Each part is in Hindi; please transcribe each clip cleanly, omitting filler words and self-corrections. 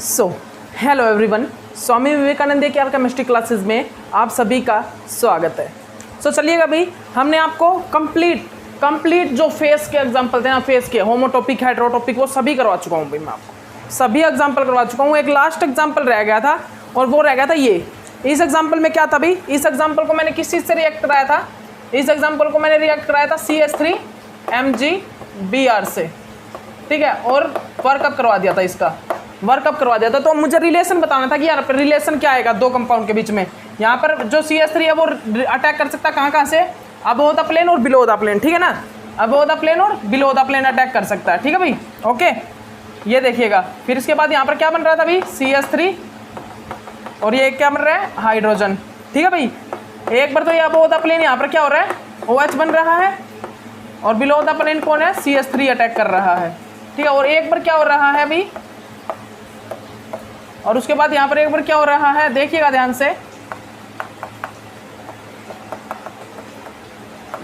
So hello everyone, Swami Vivekananda care chemistry classes में आप सभी का स्वागत है। चलिएगा भाई, हमने आपको कंप्लीट जो फेस के एग्जांपल थे ना, फेस के होमोटॉपिक हेटेरोटॉपिक वो सभी करवा चुका हूँ भाई। मैं आपको सभी एग्जांपल करवा चुका हूँ। एक लास्ट एग्जांपल रह गया था और वो रह गया था ये। इस एग्जाम्पल में क्या था भाई, इस एग्जाम्पल को मैंने किस चीज़ से रिएक्ट कराया था? इस एग्जाम्पल को मैंने रिएक्ट कराया था CH3MgBr से, ठीक है, और वर्कअप करवा दिया था, इसका वर्कअप करवा दिया था। तो मुझे रिलेशन बताना था कि यार रिलेशन क्या आएगा दो कंपाउंड के बीच में। यहाँ पर जो CH3 है वो अटैक कर सकता है कहाँ से, अबव द प्लेन और बिलो द प्लेन, ठीक है ना, अबव द प्लेन और बिलो द प्लेन अटैक कर सकता है, ठीक है भाई, ओके। ये देखिएगा, फिर इसके बाद यहाँ पर क्या बन रहा था भाई, CH3 और ये क्या बन रहा है, हाइड्रोजन, ठीक है भाई। एक बार तो ये अबव द प्लेन यहाँ पर क्या हो रहा है, OH बन रहा है, और बिलो द प्लेन कौन है, CH3 अटैक कर रहा है, ठीक है। और एक बार क्या हो रहा है भाई, और उसके बाद यहाँ पर एक बार क्या हो रहा है, देखिएगा ध्यान से,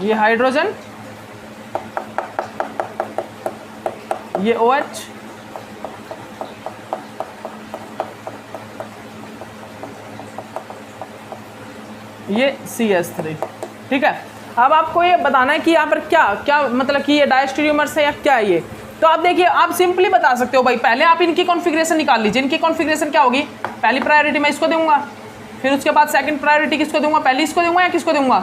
ये हाइड्रोजन, ये OH, ये CH3, ठीक है। अब आपको ये बताना है कि यहाँ पर क्या क्या मतलब कि ये डायस्टेरियोमर्स है या क्या है ये। तो आप देखिए, आप सिंपली बता सकते हो भाई, पहले आप इनकी कॉन्फ़िगरेशन निकाल लीजिए। इनकी कॉन्फ़िगरेशन क्या होगी, पहली प्रायोरिटी मैं इसको दूंगा, फिर उसके बाद सेकंड प्रायोरिटी किसको दूंगा, पहली इसको दूंगा या किसको दूंगा,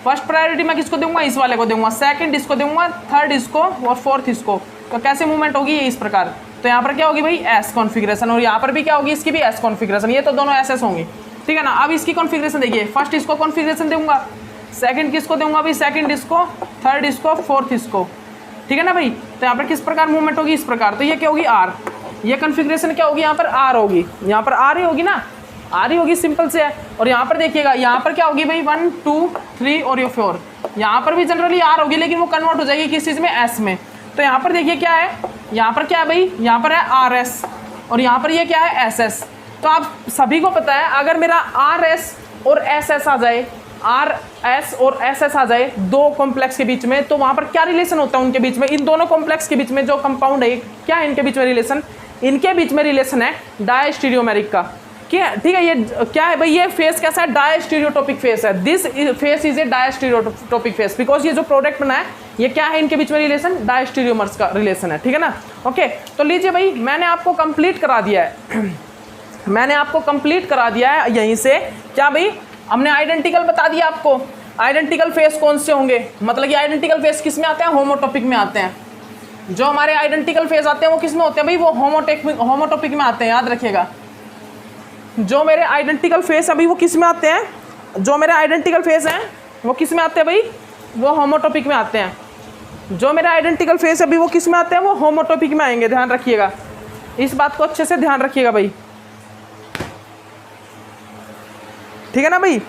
फर्स्ट प्रायोरिटी मैं किसको दूंगा, इस वाले को दूंगा, सेकंड इसको दूंगा, थर्ड इसको और फोर्थ इसको। तो कैसे मूवमेंट होगी, ये इस प्रकार। तो यहाँ पर क्या होगी भाई, एस कॉन्फ़िगरेशन, और यहाँ पर भी क्या होगी, इसकी भी एस कॉन्फ़िगरेशन। ये तो दोनों एस होंगी, ठीक है ना। अब इसकी कॉन्फ़िगरेशन देखिए, फर्स्ट इसको कॉन्फ़िगरेशन दूंगा, सेकंड किसको दूंगा भाई, सेकंड इसको, थर्ड इसको, फोर्थ इसको, ठीक है ना भाई। तो यहाँ पर किस प्रकार मूवमेंट होगी, इस प्रकार। तो ये क्या होगी, आर, ये कॉन्फ़िगरेशन क्या होगी, यहाँ पर आर होगी, यहाँ पर आर ही होगी ना, आर ही होगी, सिंपल से है। और यहाँ पर देखिएगा, यहाँ पर क्या होगी भाई, 1 2 3 और ये 4, यहाँ पर भी जनरली आर होगी, लेकिन वो कन्वर्ट हो जाएगी किस चीज़ में, एस में। तो यहाँ पर देखिए क्या है, यहाँ पर क्या है भाई, यहाँ पर है आर एस, और यहाँ पर ये क्या है, एस एस। तो आप सभी को पता है, अगर मेरा आर एस और एस एस आ जाए, आर एस और एस एस आ जाए दो कॉम्प्लेक्स के बीच में, तो वहाँ पर क्या रिलेशन होता है उनके बीच में, इन दोनों कॉम्प्लेक्स के बीच में जो कंपाउंड है, क्या है इनके बीच में रिलेशन, इनके बीच में रिलेशन है डायस्टीरियोमेरिक का, ठीक है। ये क्या है भाई, ये फेस कैसा है, डायस्टीरियोटॉपिक फेस है। This face is a diastereotopic face, because ये जो प्रोडक्ट बना है ये क्या है, इनके बीच में रिलेशन डायस्टीरियोमर्स का रिलेशन है, ठीक है ना, ओके। तो लीजिए भाई, मैंने आपको कंप्लीट करा दिया है मैंने आपको कंप्लीट करा दिया है यहीं से। क्या भाई, हमने आइडेंटिकल बता दिया आपको, आइडेंटिकल फेस कौन से होंगे, मतलब कि आइडेंटिकल फेस किस में आते हैं, होमोटॉपिक में आते हैं। जो हमारे आइडेंटिकल फेस आते हैं वो किस में होते हैं भाई, वो होमोटॉपिक में आते हैं, याद रखिएगा। जो मेरे आइडेंटिकल फेस अभी वो किस में आते हैं, जो मेरे आइडेंटिकल फेस हैं वो किस में आते हैं भाई, वो होमोटॉपिक में आते हैं। जो मेरे आइडेंटिकल फेस अभी वो किस में आते हैं, वो होमोटॉपिक में आएंगे, ध्यान रखिएगा, इस बात को अच्छे से ध्यान रखिएगा भाई, ठीक है ना भाई,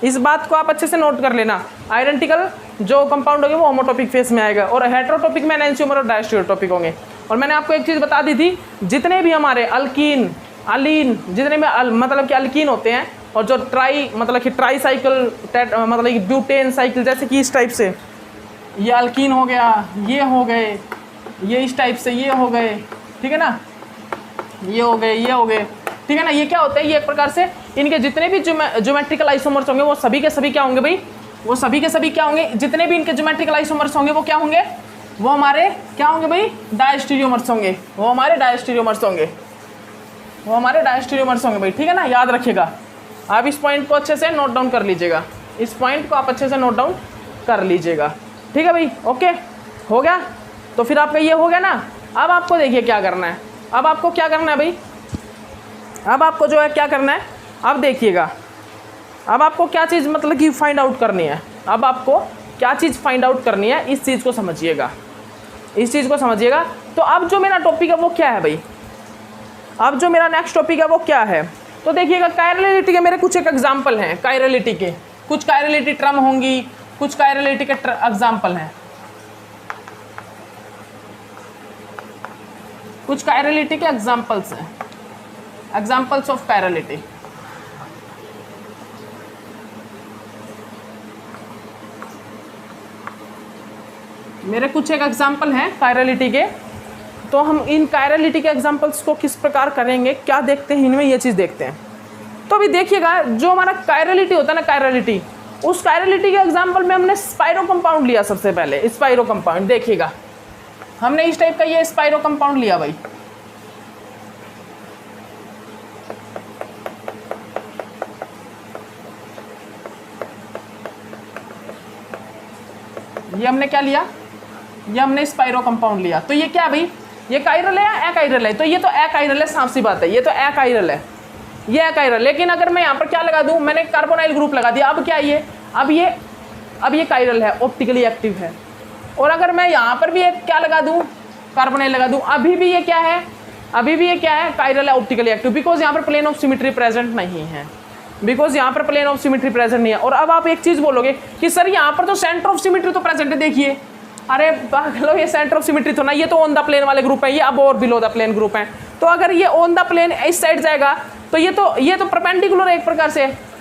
इस बात को आप अच्छे से नोट कर लेना। आइडेंटिकल जो कंपाउंड होंगे वो होमोटॉपिक फेस में आएगा, और हेटेरोटॉपिक में एनेंटियोमर और डायस्टीरियोटॉपिक होंगे। और मैंने आपको एक चीज़ बता दी थी, जितने भी हमारे अल्कीन अलीन, जितने भी मतलब कि अल्कीन होते हैं, और जो ट्राई मतलब कि ट्राई साइकिल मतलब कि ब्यूटेन साइकिल, जैसे कि इस टाइप से ये अल्कीन हो गया, ये हो गए, ये इस टाइप से ये हो गए, ठीक है ना, ये हो गए, ये हो गए, ठीक है ना। ये क्या होता है, ये एक प्रकार से इनके जितने भी ज्योमेट्रिकल आइसोमर्स होंगे वो सभी के सभी क्या होंगे भाई, वो सभी के सभी क्या होंगे, जितने भी इनके ज्योमेट्रिकल आइसोमर्स होंगे वो क्या होंगे, वो हमारे क्या होंगे भाई, डायस्टीरियोमर्स होंगे, वो हमारे डायस्टीरियोमर्स होंगे, वो हमारे डायस्टीरियोमर्स होंगे भाई, ठीक है ना, याद रखिएगा। आप इस पॉइंट को अच्छे से नोट डाउन कर लीजिएगा, इस पॉइंट को आप अच्छे से नोट डाउन कर लीजिएगा, ठीक है भाई, ओके, हो गया। तो फिर आपका ये हो गया ना। अब आपको देखिए क्या करना है, अब आपको क्या करना है भाई, अब आपको जो है क्या करना है, अब देखिएगा, अब आपको क्या चीज़ मतलब कि फाइंड आउट करनी है, अब आपको क्या चीज़ फाइंड आउट करनी है, इस चीज़ को समझिएगा, इस चीज़ को समझिएगा। तो अब जो मेरा टॉपिक है वो क्या है भाई, अब जो मेरा नेक्स्ट टॉपिक है वो क्या है, तो देखिएगा, कायरलिटी के मेरे कुछ एक एग्जाम्पल हैं, कायरलिटी के कुछ कायरलिटी टर्म होंगी, कुछ कायरलिटी के एग्जाम्पल हैं, कुछ कायरलिटी के एग्जाम्पल्स हैं, एग्जाम्पल्स ऑफ कायरलिटी। मेरे कुछ एक एग्जाम्पल हैं कायरलिटी के, तो हम इन कायरलिटी के एग्जांपल्स को किस प्रकार करेंगे, क्या देखते हैं इनमें, ये चीज़ देखते हैं। तो अभी देखिएगा, जो हमारा कायरलिटी होता है ना, कायरलिटी, उस कायरलिटी के एग्जांपल में हमने स्पाइरो कंपाउंड लिया सबसे पहले। स्पाइरो कंपाउंड देखिएगा, हमने इस टाइप का ये स्पाइरो कंपाउंड लिया भाई। ये हमने क्या लिया, ये हमने स्पाइरो कंपाउंड लिया। तो ये क्या है भाई, ये कायरल है या अकायरल है? तो ये तो अकायरल है, साफ सी बात है, ये तो अकायरल है, ये अकायरल। लेकिन अगर मैं यहाँ पर क्या लगा दूँ, मैंने कार्बोनाइल ग्रुप लगा दिया, अब क्या ये, अब ये कायरल है, ऑप्टिकली एक्टिव है। और अगर मैं यहाँ पर भी एक क्या लगा दूँ, कार्बोनाइल लगा दूँ, अभी भी ये क्या है, अभी भी ये क्या है, कायरल है, ऑप्टिकली एक्टिव, बिकॉज यहाँ पर प्लेन ऑफ सिमेट्री प्रेजेंट नहीं है, बिकॉज यहाँ पर प्लेन ऑफ सिमेट्री प्रेजेंट नहीं है। और अब आप एक चीज़ बोलोगे कि सर यहाँ पर तो सेंटर ऑफ सिमेट्री तो प्रेजेंट है, देखिए, अरे पागलो, ये सेंटर ऑफ सिमेट्री तो ना, ये तो ऑन द प्लेन वाले ग्रुप है, ये अब और बिलो द प्लेन ग्रुप है। तो अगर ये ऑन द प्लेन इस साइड जाएगा तो ये तो परपेंडिकुलर एक प्रकार से,